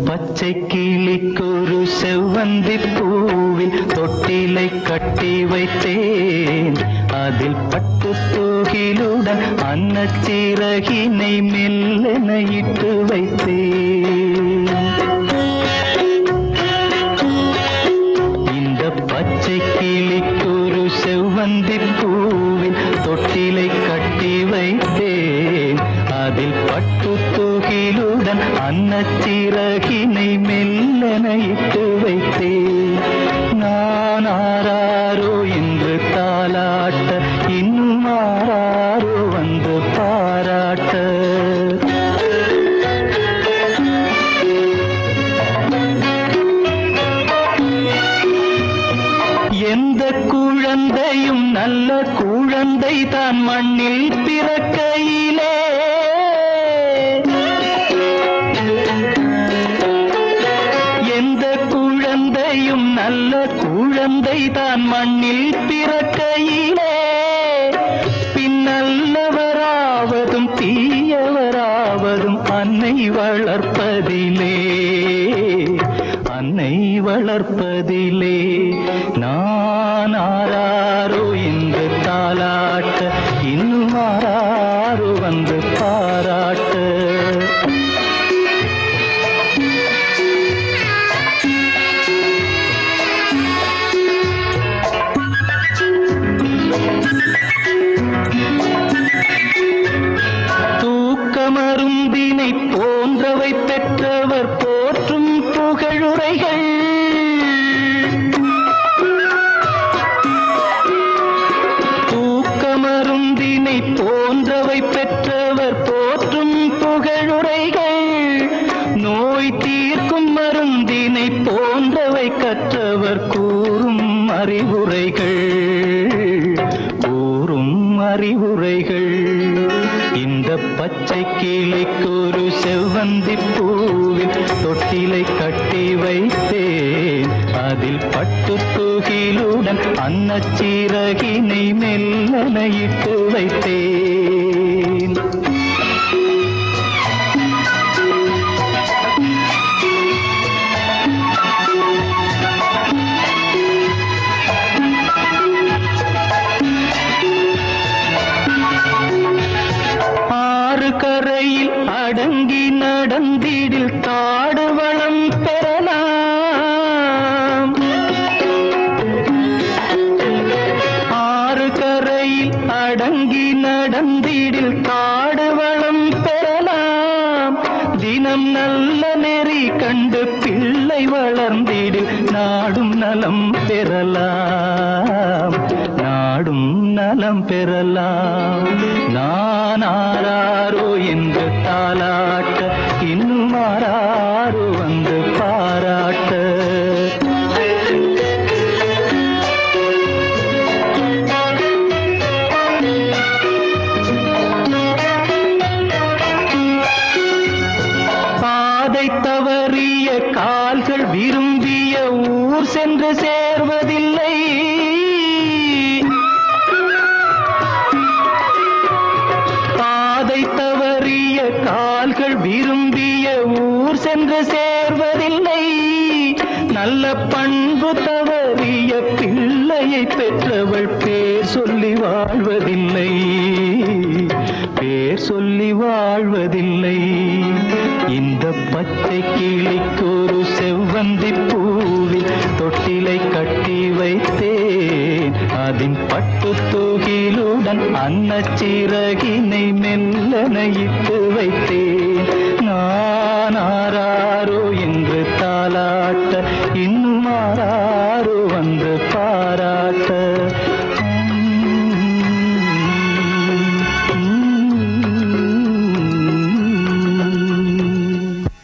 பச்சை கிளிக்கொரு செவ்வந்தி பூவில் தொட்டிலை கட்டி வைத்தேன். அதில் பட்டு தூகிலுடன் அன்னச்சிறகினை மெல்லென இட்டு வைத்தேன். இந்த பச்சை கிளிக்கொரு செவ்வந்தி பூவில் தொட்டிலை கட்டி வைத்தேன். அதில் பட்டு தூகிலுடன் அன்னச்சிறகினை மெல்லென இட்டு வைத்தேன். நான் ஆராரோ என்று தாலாட்ட, இன்னும் ஆராரோ வந்து பாராட்ட. எந்த குழந்தையும் நல்ல குழந்தை தான் மண்ணில் பிறக்கையிலே, எந்த குழந்தையும் நல்ல குழந்தை தான் மண்ணில் பிறக்கையிலே, பின்னல்லவராவதும் தீயவராவதும் அன்னை வளர்ப்பதிலே, அன்னை வளர்ப்பதிலே. நான் ஆராரோ என்று தாலாட்ட, இன்னும் ஆராரோ வந்து பாராட்ட. தூக்கமருந்தினை போன்றவை பெற்றவர் போற்றும் புகழுரைகள், தூக்கமருந்தினை போன்றவை பெற்றவர் போற்றும் புகழுரைகள், நோய் தீர்க்கும் மருந்தினை போன்றவை கற்றவர் கூறும் அறிவுரைகள், கூறும் அறிவுரைகள். இந்த பச்சை கிளிக்கொரு செவ்வந்தி பூவில் தொட்டிலை கட்டி வைத்தேன். அதில் பட்டு தூகிலுடன் அன்னச்சிறகினை மெல்லென இட்டு வைத்தேன். கரையில் அடங்கி நடந்திடில் காடு வளம் பெறலாம். ஆறு கரையில் அடங்கி நடந்திடில் காடு வளம் பெறலாம். தினம் நல்ல நெறி கண்டு பிள்ளை வளர்ந்திடில் நாடும் நலம் பெறலாம், நாடும் நலம் பெறலாம். நான் ஆராரோ என்று தாலாட்ட, இன்னும் ஆராரோ வந்து பாராட்ட. பாதை தவறிய கால்கள் விரும்பிய ஊர் சென்று சேர்வதில்லை. பாதை தவறிய கால்கள் விரும்பிய ஊர் சென்று சேர்வதில்லை. நல்ல பண்பு தவறிய பிள்ளையை பெற்றவள் பேர் சொல்லி வாழ்வதில்லை, பேர் சொல்லி வாழ்வதில்லை. இந்த பச்சை கிளிக்கொரு செவ்வந்தி பூவில் தொட்டிலை கட்டி வைத்தேன். அதின் பட்டு தூகிலுடன் அன்னச்சிறகினை மெல்லென இட்டு வைத்தேன். நான்